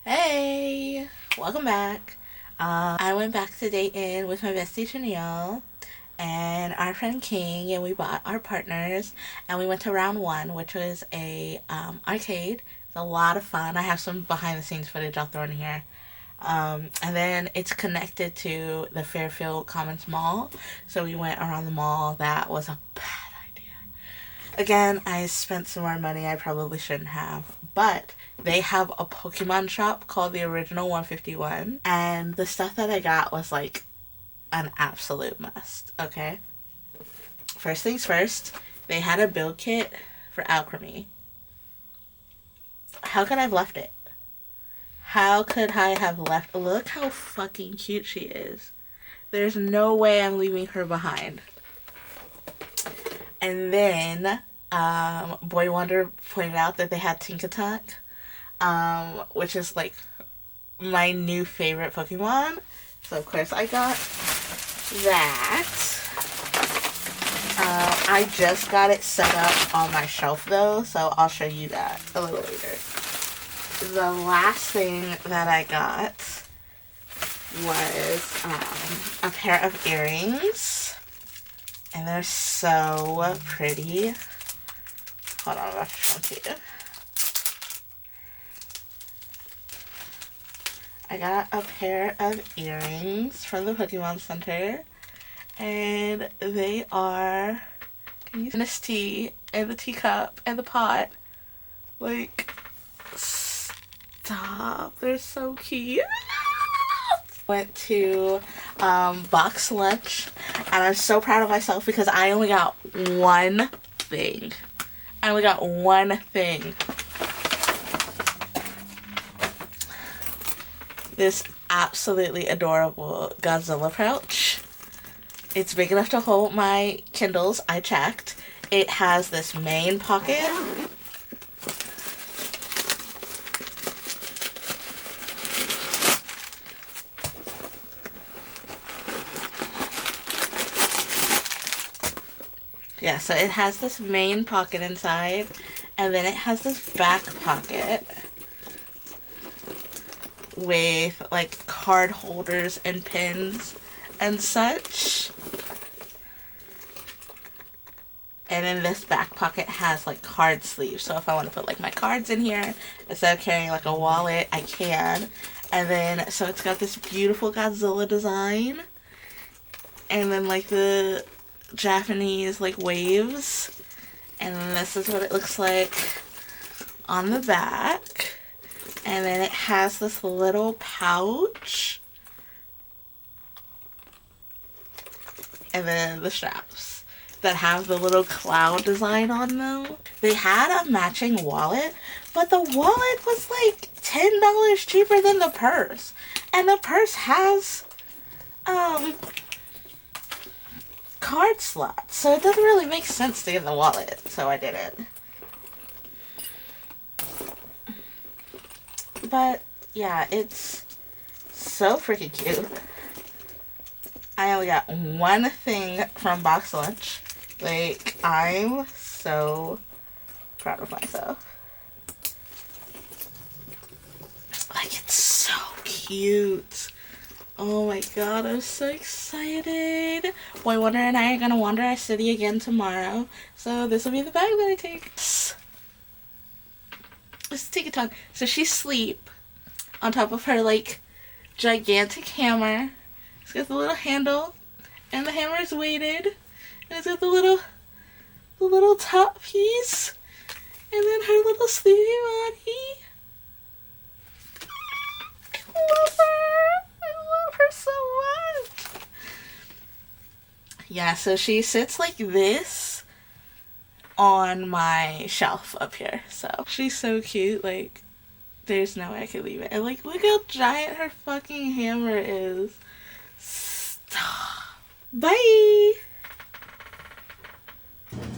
Hey, welcome back. I went back to Dayton with my bestie Chanel and our friend King, and we bought our partners, and we went to round one, which was a arcade. It's a lot of fun. I have some behind the scenes footage I'll throw in here. And then it's connected to the Fairfield Commons Mall, so we went around the mall. That was a bad idea. Again, I spent some more money I probably shouldn't have, but they have a Pokemon shop called the Original 151, and the stuff that I got was like an absolute must, okay? First things first, they had a build kit for Alchemy. How could I have left it? How could I have left? Look how fucking cute she is. There's no way I'm leaving her behind. And then, Boy Wonder pointed out that they had Tinkatonk, which is like my new favorite Pokemon. So of course I got that. I just got it set up on my shelf though, so I'll show you that a little later. The last thing that I got was a pair of earrings, and they're so pretty. Hold on, I'm about to show them to you. I got a pair of earrings from the Pokemon Center, and they are, can you see this tea and the teacup and the pot? Like, stop, they're so cute. Went to box lunch, and I'm so proud of myself because I only got one thing. I only got one thing. This absolutely adorable Godzilla pouch. It's big enough to hold my Kindles. I checked. It has this main pocket. Yeah, so it has this main pocket inside, and then it has this back pocket with like card holders and pins and such. And then this back pocket has like card sleeves, so if I want to put like my cards in here instead of carrying like a wallet, I can. And then so it's got this beautiful Godzilla design, and then like the Japanese like waves, and then this is what it looks like on the back. And then it has this little pouch, and then the straps that have the little cloud design on them. They had a matching wallet, but the wallet was like $10 cheaper than the purse, and the purse has card slots, so it doesn't really make sense to get the wallet, so I didn't. But yeah, it's so freaking cute. I only got one thing from box lunch. Like, I'm so proud of myself. Like, it's so cute. Oh my god, I'm so excited. Boy Wonder and I are gonna wander our city again tomorrow, so this will be the bag that I take. Let's take a ton. So she sleep on top of her like gigantic hammer. It's got the little handle, and the hammer is weighted, and it's got the little top piece, and then her little sleepy body. I love her. I love her so much. Yeah, so she sits like this on my shelf up here. So she's so cute. Like, there's no way I could leave it. And like, look how giant her fucking hammer is. Stop. Bye.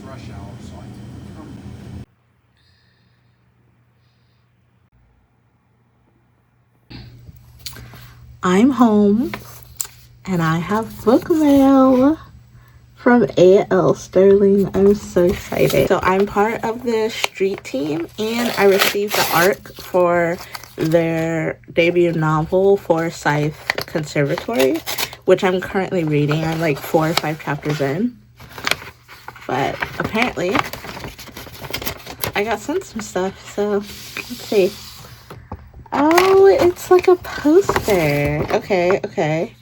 Rush hour, so I can come. I'm home, and I have book mail from A.L. Sterling. I'm so excited. So I'm part of the street team, and I received the arc for their debut novel, Forsyth Conservatory, which I'm currently reading. I'm like 4 or 5 chapters in. But apparently, I got sent some stuff, so let's see. Oh, it's like a poster. Okay.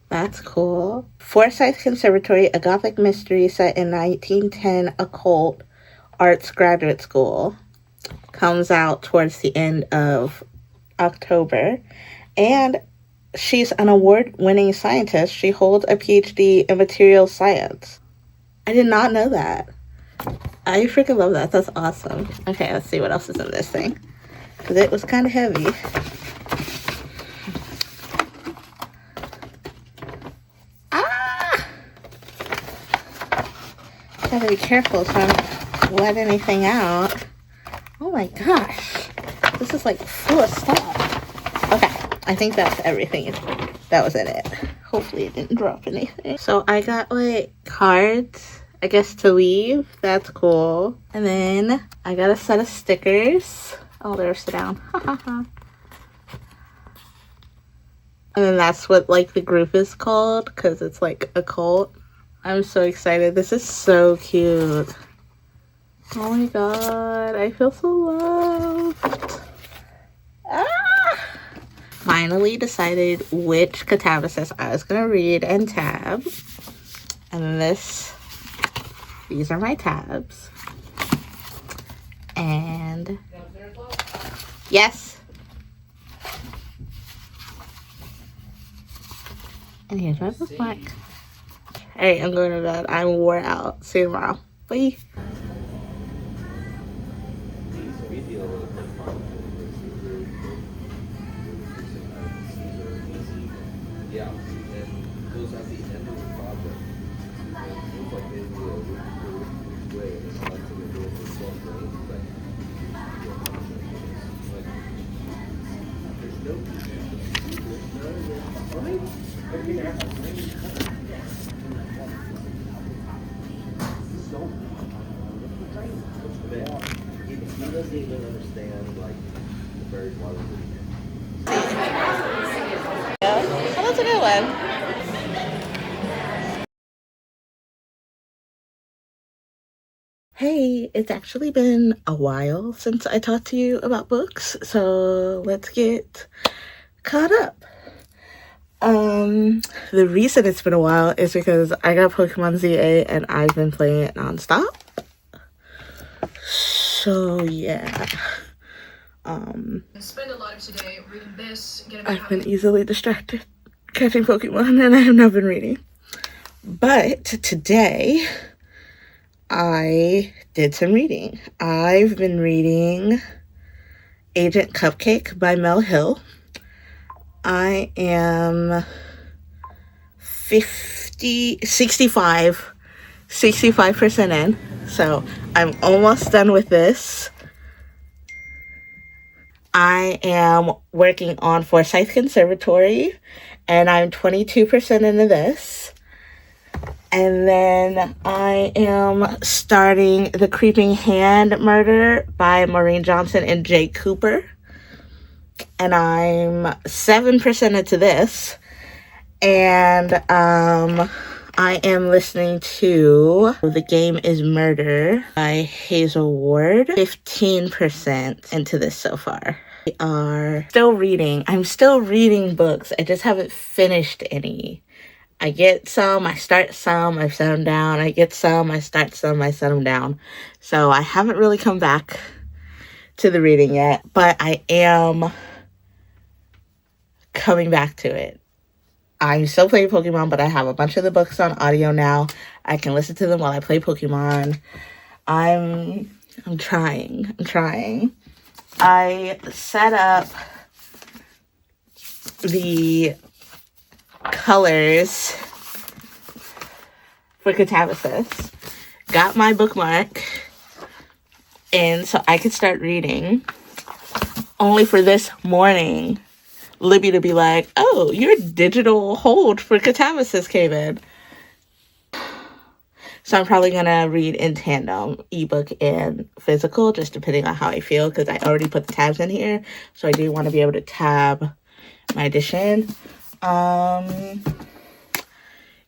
That's cool. Forsyth Conservatory, a gothic mystery set in 1910 occult arts graduate school. Comes out towards the end of October. And she's an award-winning scientist. She holds a PhD in material science. I did not know that. I freaking love that. That's awesome. Okay, let's see what else is in this thing. Because it was kind of heavy. Gotta be careful so I don't let anything out. Oh my gosh. This is like full of stuff. Okay, I think that's everything that was in it. Hopefully it didn't drop anything. So I got like cards, I guess, to leave. That's cool. And then I got a set of stickers. Oh, they're sit down. And then that's what like the group is called, because it's like a cult. I'm so excited. This is so cute. Oh my god, I feel so loved. Finally decided which catabasis I was gonna read and tab. And these are my tabs. And yes. And here's my bookmark. Hey, I'm going to bed. I'm wore out. See you tomorrow. Bye. Oh, that's a good one. Hey, it's actually been a while since I talked to you about books, so let's get caught up. The reason it's been a while is because I got Pokemon ZA and I've been playing it nonstop. So yeah. Spend a lot of today reading this. I've been easily distracted catching Pokemon, and I have not been reading. But today, I did some reading. I've been reading Agent Cupcake by Mel Hill. I am 65% in. So I'm almost done with this. I am working on Forsyth Conservatory, and I'm 22% into this. And then I am starting The Creeping Hand Murder by Maureen Johnson and Jay Cooper. And I'm 7% into this. And I am listening to The Game is Murder by Hazel Ward. 15% into this so far. We are still reading. I'm still reading books. I just haven't finished any. I get some, I start some, I set them down. I get some, I start some, I set them down. So I haven't really come back to the reading yet, but I am coming back to it. I'm still playing Pokemon, but I have a bunch of the books on audio now. I can listen to them while I play Pokemon. I'm trying. I set up the colors for catabasis, got my bookmark in so I could start reading, only for this morning Libby to be like, oh, your digital hold for catabasis came in. So I'm probably going to read in tandem, ebook and physical, just depending on how I feel, because I already put the tabs in here. So I do want to be able to tab my edition.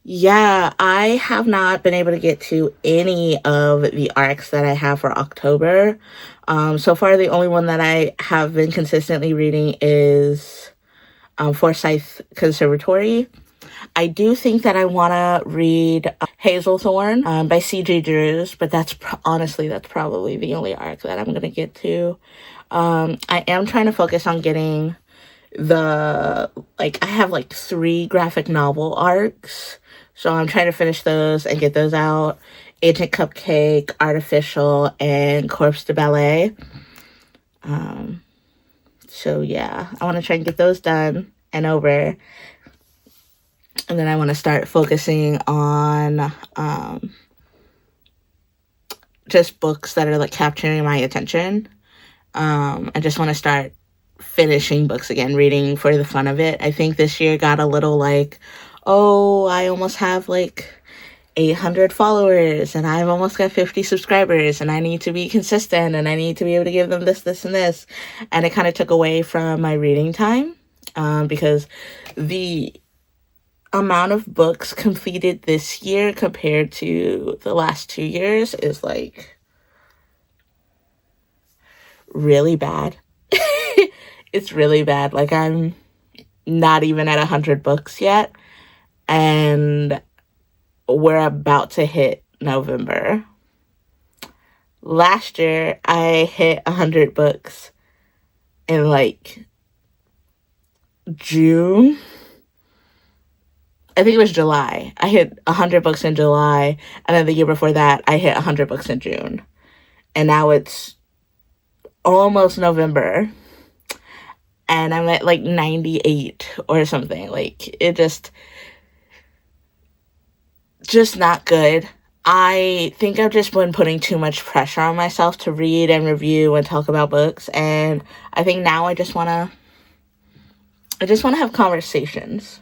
Yeah, I have not been able to get to any of the arcs that I have for October. So far, the only one that I have been consistently reading is Forsyth Conservatory. I do think that I want to read Hazelthorn by C.J. Drews, but honestly, that's probably the only arc that I'm going to get to. I am trying to focus on getting I have like 3 graphic novel arcs, so I'm trying to finish those and get those out. Agent Cupcake, Artificial, and Corpse de Ballet. So yeah, I want to try and get those done and over. And then I want to start focusing on just books that are like capturing my attention. I just want to start finishing books again, reading for the fun of it. I think this year got a little like, oh, I almost have like 800 followers and I've almost got 50 subscribers and I need to be consistent and I need to be able to give them this, this, and this. And it kind of took away from my reading time because the amount of books completed this year compared to the last 2 years is like really bad. It's really bad. Like I'm not even at 100 books yet and we're about to hit November. Last year I hit 100 books in like June. I think it was July. I hit 100 books in July, and then the year before that, I hit 100 books in June. And now it's almost November, and I'm at like 98 or something. Like, it just not good. I think I've just been putting too much pressure on myself to read and review and talk about books, and I think now I just want to have conversations.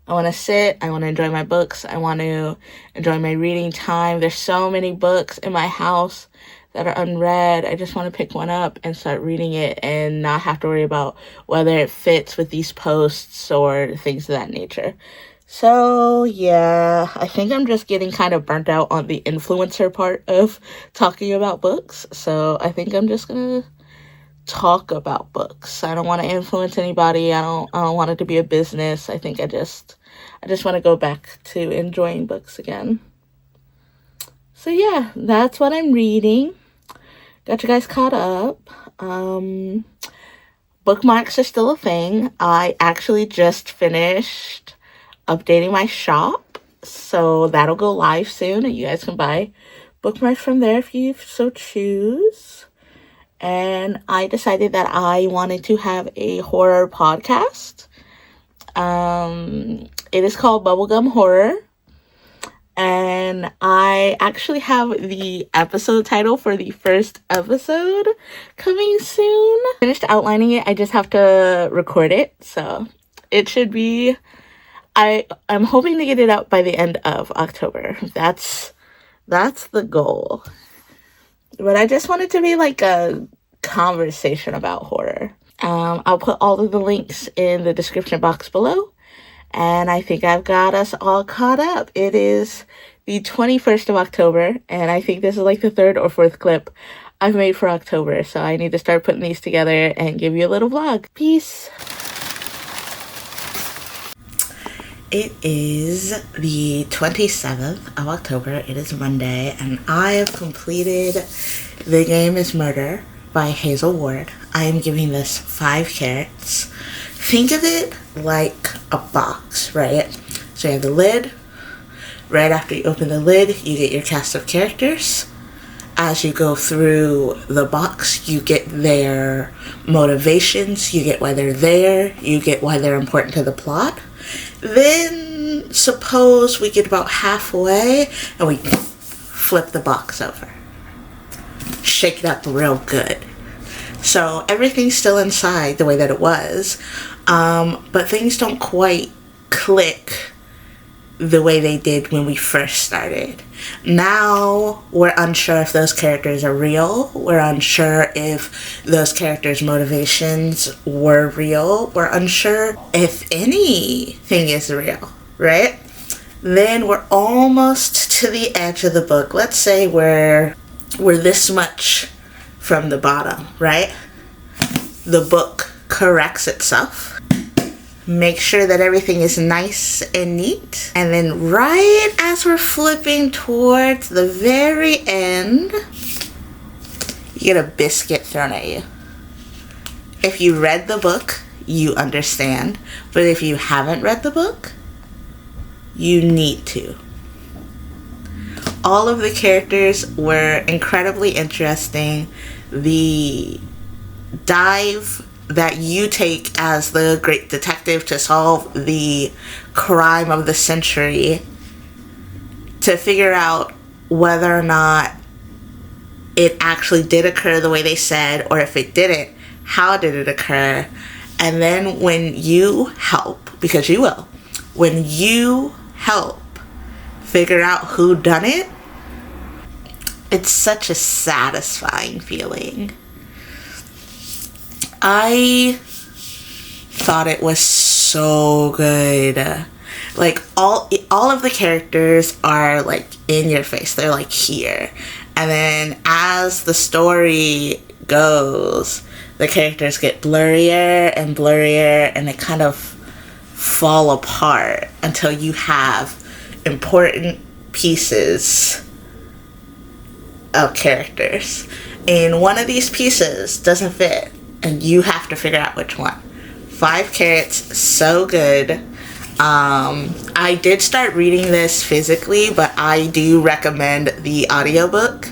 I want to sit, I want to enjoy my books, I want to enjoy my reading time. There's so many books in my house that are unread. I just want to pick one up and start reading it and not have to worry about whether it fits with these posts or things of that nature. So, yeah, I think I'm just getting kind of burnt out on the influencer part of talking about books. So I think I'm just going to talk about books. I don't want to influence anybody. I don't want it to be a business. I think I just want to go back to enjoying books again. So yeah, that's what I'm reading. Got you guys caught up. Bookmarks are still a thing. I actually just finished updating my shop, so that'll go live soon and you guys can buy bookmarks from there if you so choose. And I decided that I wanted to have a horror podcast. It is called Bubblegum.horror. And I actually have the episode title for the first episode coming soon. Finished outlining it. I just have to record it. So it should be... I'm hoping to get it out by the end of October. That's the goal. But I just want it to be like a conversation about horror. I'll put all of the links in the description box below. And I think I've got us all caught up. It is the 21st of October. And I think this is like the 3rd or 4th clip I've made for October. So I need to start putting these together and give you a little vlog. Peace. It is the 27th of October. It is Monday, and I have completed The Game is Murder by Hazel Ward. I am giving this 5 carrots. Think of it like a box, right? So you have the lid. Right after you open the lid, you get your cast of characters. As you go through the box, you get their motivations, you get why they're there, you get why they're important to the plot. Then, suppose we get about halfway and we flip the box over. Shake it up real good. So everything's still inside the way that it was, but things don't quite click the way they did when we first started. Now we're unsure if those characters are real. We're unsure if those characters' motivations were real. We're unsure if anything is real, right? Then we're almost to the edge of the book. Let's say we're this much from the bottom, right? The book corrects itself. Make sure that everything is nice and neat. And then right as we're flipping towards the very end, you get a biscuit thrown at you. If you read the book, you understand. But if you haven't read the book, you need to. All of the characters were incredibly interesting. The dive that you take as the great detective to solve the crime of the century, to figure out whether or not it actually did occur the way they said, or if it didn't, how did it occur? And then when you help, because you will, when you help figure out who done it, it's such a satisfying feeling. I thought it was so good. Like all of the characters are like in your face. They're like here. And then as the story goes, the characters get blurrier and blurrier, and they kind of fall apart until you have important pieces of characters. And one of these pieces doesn't fit, and you have to figure out which one. 5 Carrots, so good. I did start reading this physically, but I do recommend the audiobook.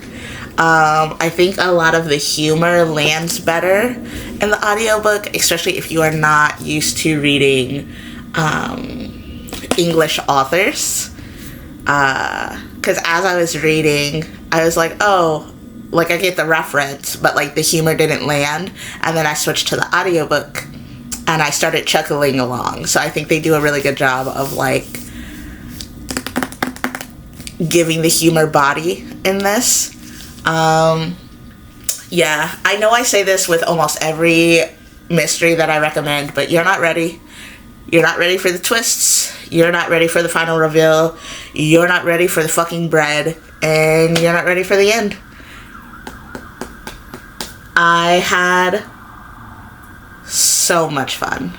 I think a lot of the humor lands better in the audiobook, especially if you are not used to reading English authors. Because as I was reading, I was like, oh, like I get the reference, but like the humor didn't land. And then I switched to the audiobook and I started chuckling along. So I think they do a really good job of like giving the humor body in this. Yeah, I know I say this with almost every mystery that I recommend, but you're not ready. You're not ready for the twists. You're not ready for the final reveal. You're not ready for the fucking bread. And you're not ready for the end. I had so much fun.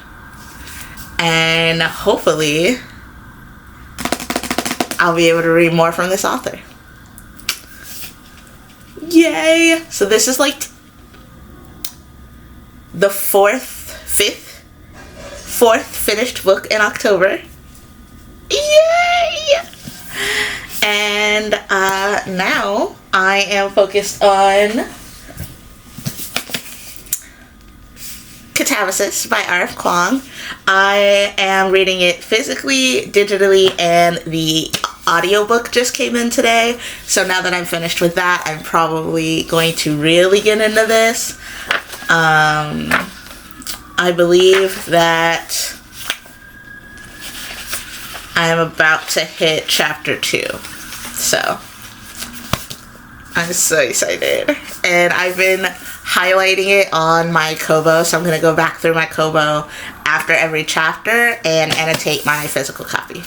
And hopefully I'll be able to read more from this author. Yay! So this is like the fourth finished book in October. Yay! And now I am focused on Catabasis by R.F. Kuang. I am reading it physically, digitally, and the audiobook just came in today. So now that I'm finished with that, I'm probably going to really get into this. I believe that I am about to hit chapter 2. So I'm so excited. And I've been highlighting it on my Kobo, so I'm going to go back through my Kobo after every chapter and annotate my physical copy.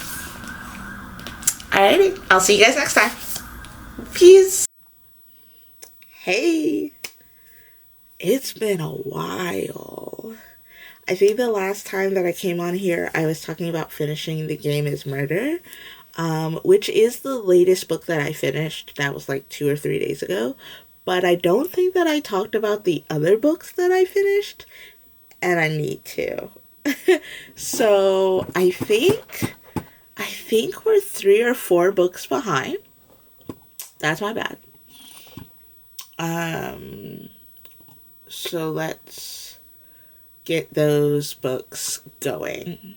Alrighty, I'll see you guys next time. Peace. Hey, it's been a while. I think the last time that I came on here, I was talking about finishing The Game is Murder, which is the latest book that I finished. That was like 2 or 3 days ago. But I don't think that I talked about the other books that I finished, and I need to. So I think we're 3 or 4 books behind. That's my bad. So let's get those books going.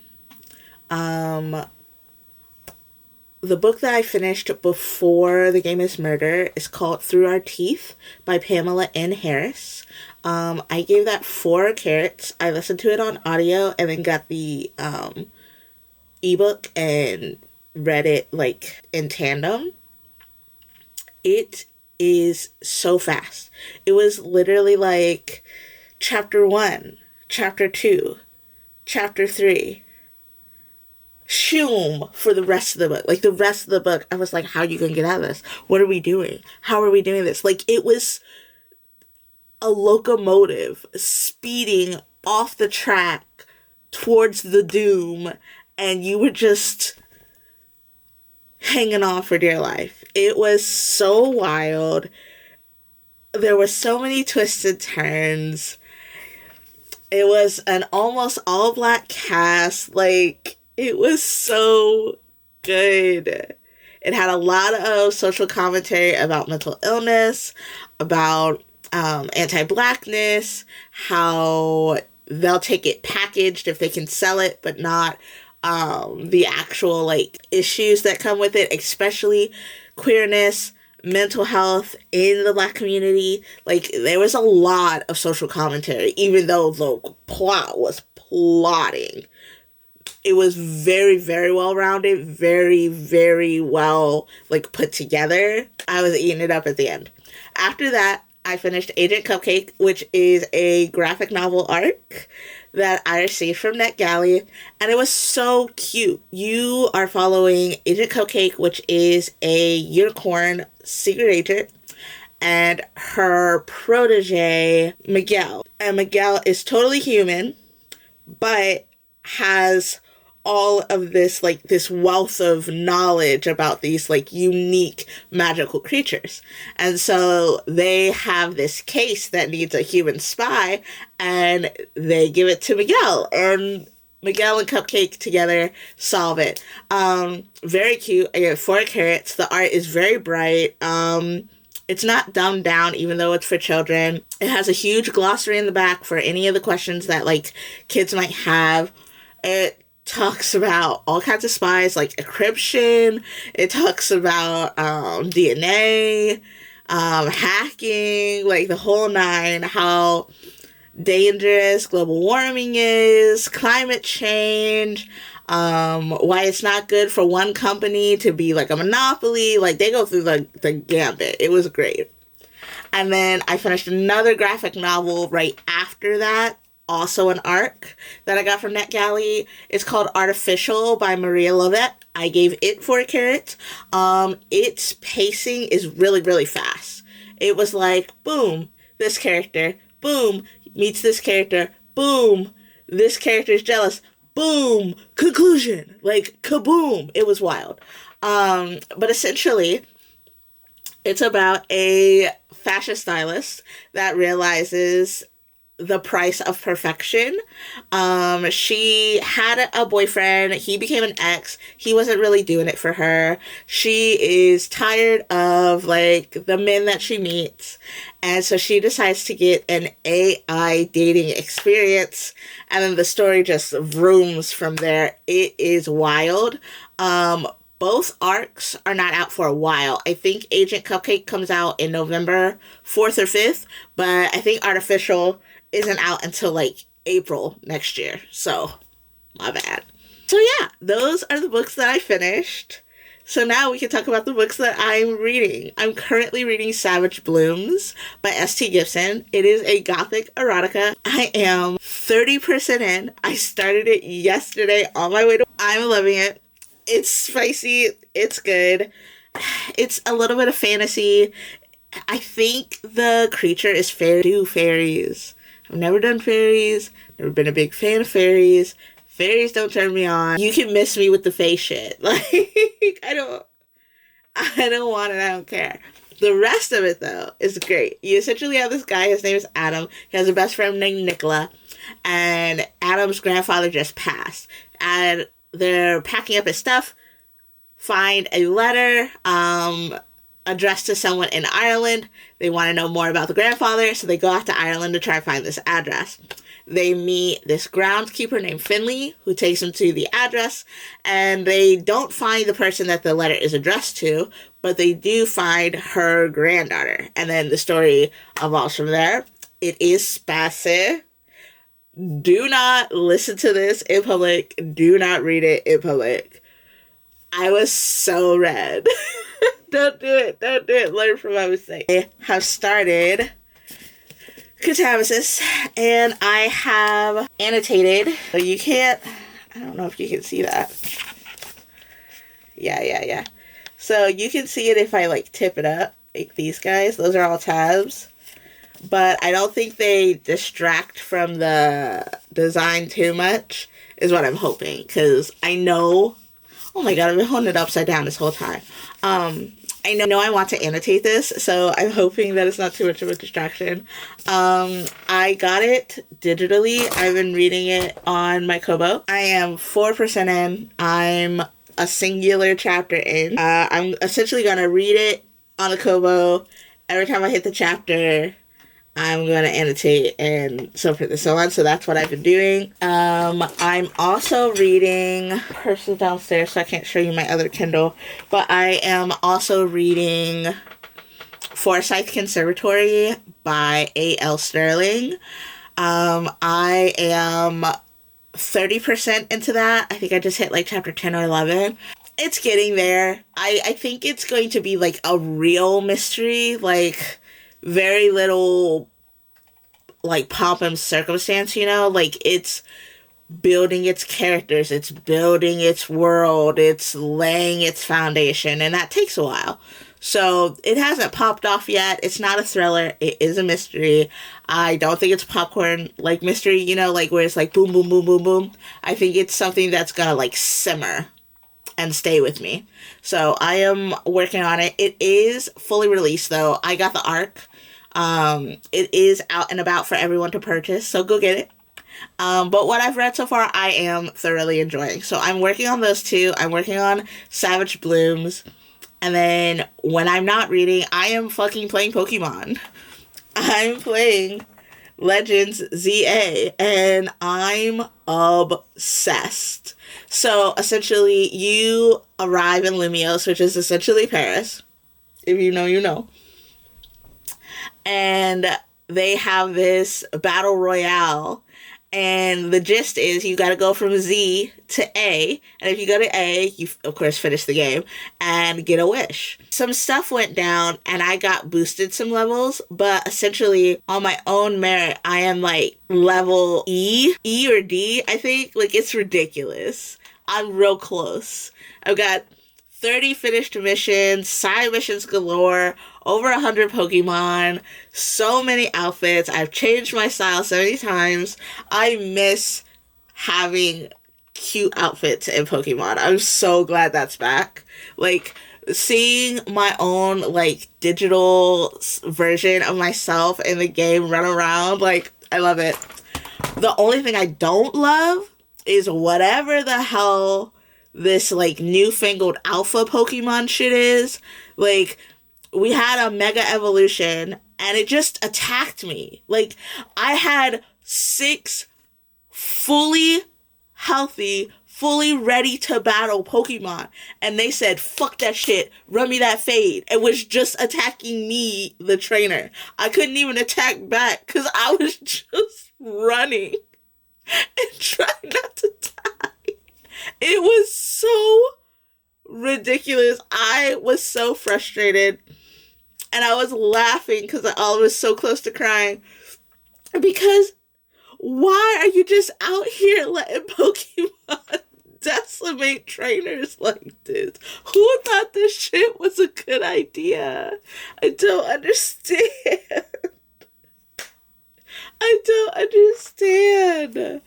The book that I finished before The Game is Murder is called Through Our Teeth by Pamela N. Harris. I gave that 4 carrots. I listened to it on audio and then got the ebook, and read it like in tandem. It is so fast. It was literally like chapter 1, chapter 2, chapter 3, shoom for the rest of the book. Like, the rest of the book, I was like, how are you gonna get out of this? What are we doing? How are we doing this? Like, it was a locomotive speeding off the track towards the doom, and you were just hanging on for dear life. It was so wild. There were so many twisted turns. It was an almost all black cast. Like, it was so good. It had a lot of social commentary about mental illness, about anti-blackness, how they'll take it packaged if they can sell it, but not the actual like issues that come with it, especially queerness, mental health in the Black community. Like, there was a lot of social commentary, even though the plot was plotting. It was very, very well rounded, very, very well like put together. I was eating it up at the end. After that, I finished Agent Cupcake, which is a graphic novel arc that I received from NetGalley, and it was so cute. You are following Agent Cupcake, which is a unicorn secret agent, and her protege, Miguel. And Miguel is totally human, but has all of this, like, this wealth of knowledge about these, like, unique magical creatures. And so they have this case that needs a human spy, and they give it to Miguel, and Miguel and Cupcake together solve it. Very cute. I get 4 carats. The art is very bright. It's not dumbed down, even though it's for children. It has a huge glossary in the back for any of the questions that, like, kids might have. It talks about all kinds of spies, like encryption. It talks about DNA, hacking, like the whole nine, how dangerous global warming is, climate change, why it's not good for one company to be like a monopoly. Like, they go through the gambit. It was great. And then I finished another graphic novel right after that, also an arc that I got from NetGalley. It's called Artificial by Maria Lovett. I gave it 4 carats. Its pacing is really, really fast. It was like, boom, this character, boom, meets this character, boom, this character is jealous, boom, conclusion, like, kaboom. It was wild. But essentially, it's about a fashion stylist that realizes the price of perfection. She had a boyfriend. He became an ex. He wasn't really doing it for her. She is tired of, like, the men that she meets. And so she decides to get an AI dating experience. And then the story just vrooms from there. It is wild. Both arcs are not out for a while. I think Agent Cupcake comes out in November 4th or 5th. But I think Artificial isn't out until like April next year. So, my bad. So yeah, those are the books that I finished. So now we can talk about the books that I'm reading. I'm currently reading Savage Blooms by S.T. Gibson. It is a gothic erotica. I am 30% in. I started it yesterday on my way to... I'm loving it. It's spicy. It's good. It's a little bit of fantasy. I think the creature is fairies. I've never done fairies, never been a big fan of fairies. Fairies don't turn me on. You can miss me with the fae shit. Like, I don't want it, I don't care. The rest of it, though, is great. You essentially have this guy, his name is Adam. He has a best friend named Nicola, and Adam's grandfather just passed. And they're packing up his stuff, find a letter, addressed to someone in Ireland. They want to know more about the grandfather, so they go out to Ireland to try and find this address. They meet this groundskeeper named Finley, who takes them to the address, and they don't find the person that the letter is addressed to, but they do find her granddaughter, and then the story evolves from there. It is spicy. Do not listen to this in public. Do not read it in public. I was so red. Don't do it. Don't do it. Learn from my mistake. I have started Catabasis, and I have annotated. So you can't, I don't know if you can see that. Yeah. So you can see it if I like tip it up, like these guys. Those are all tabs. But I don't think they distract from the design too much, is what I'm hoping. Because I know, oh my god, I've been holding it upside down this whole time. I know I want to annotate this, so I'm hoping that it's not too much of a distraction. I got it digitally. I've been reading it on my Kobo. I am 4% in. I'm a singular chapter in. I'm essentially going to read it on the Kobo. Every time I hit the chapter, I'm going to annotate and so forth and so on. So that's what I've been doing. I'm also reading, purse is downstairs so I can't show you my other Kindle, but I am also reading Forsyth Conservatory by A.L. Sterling. I am 30% into that. I think I just hit like chapter 10 or 11. It's getting there. I think it's going to be like a real mystery, like very little like pomp and circumstance, you know? Like it's building its characters, it's building its world, it's laying its foundation, and that takes a while. So it hasn't popped off yet. It's not a thriller. It is a mystery. I don't think it's popcorn like mystery, you know, like where it's like boom, boom, boom, boom, boom. I think it's something that's gonna like simmer and stay with me. So I am working on it. It is fully released though. I got the ARC. It is out and about for everyone to purchase, so go get it. But what I've read so far, I am thoroughly enjoying. So I'm working on those two. I'm working on Savage Blooms. And then when I'm not reading, I am fucking playing Pokemon. I'm playing Legends ZA, and I'm obsessed. So essentially, you arrive in Lumios, which is essentially Paris. If you know, you know. And they have this battle royale. And the gist is you got to go from Z to A. And if you go to A, you, of course, finish the game and get a wish. Some stuff went down and I got boosted some levels. But essentially, on my own merit, I am like level E or D, I think. Like, it's ridiculous. I'm real close. I've got 30 finished missions, side missions galore, over 100 Pokemon, so many outfits. I've changed my style so many times. I miss having cute outfits in Pokemon. I'm so glad that's back. Like, seeing my own, like, digital version of myself in the game run around, like, I love it. The only thing I don't love is whatever the hell this, like, newfangled alpha Pokemon shit is. Like, we had a mega evolution and it just attacked me. Like, I had 6 fully healthy, fully ready to battle Pokemon, and they said, fuck that shit, run me that fade. It was just attacking me, the trainer. I couldn't even attack back because I was just running and trying not to die. It was so ridiculous. I was so frustrated. And I was laughing because I was so close to crying. Because why are you just out here letting Pokemon decimate trainers like this? Who thought this shit was a good idea? I don't understand. I don't understand.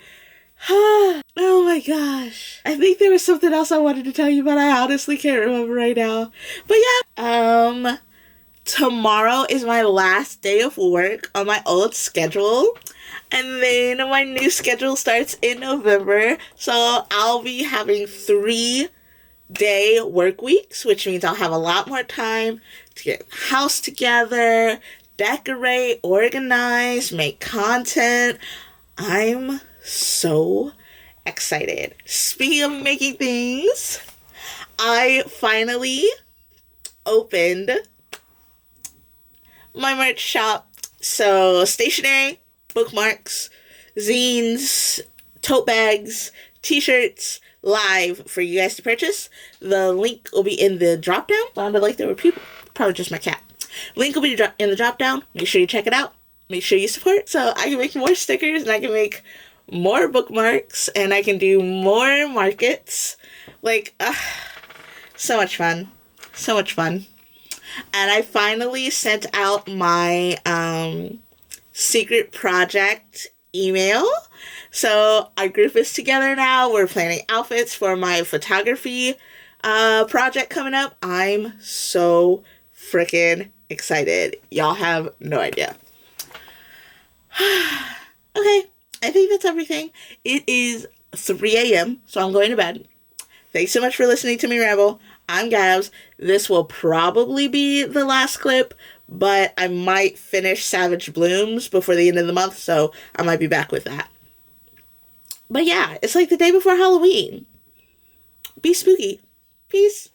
Oh my gosh. I think there was something else I wanted to tell you, but I honestly can't remember right now. But yeah, tomorrow is my last day of work on my old schedule. And then my new schedule starts in November. So I'll be having 3-day work weeks, which means I'll have a lot more time to get the house together, decorate, organize, make content. I'm so excited. Speaking of making things, I finally opened my merch shop. So stationery, bookmarks, zines, tote bags, t-shirts, live for you guys to purchase. The link will be in the drop down. Sounded like there were people. Probably just my cat. Link will be in the drop down. Make sure you check it out. Make sure you support so I can make more stickers and I can make more bookmarks and I can do more markets. Like, so much fun. So much fun. And I finally sent out my secret project email. So our group is together now. We're planning outfits for my photography project coming up. I'm so freaking excited. Y'all have no idea. Okay, I think that's everything. It is 3 a.m., so I'm going to bed. Thanks so much for listening to me ramble. I'm Gabs. This will probably be the last clip, but I might finish Savage Blooms before the end of the month, so I might be back with that. But yeah, it's like the day before Halloween. Be spooky. Peace.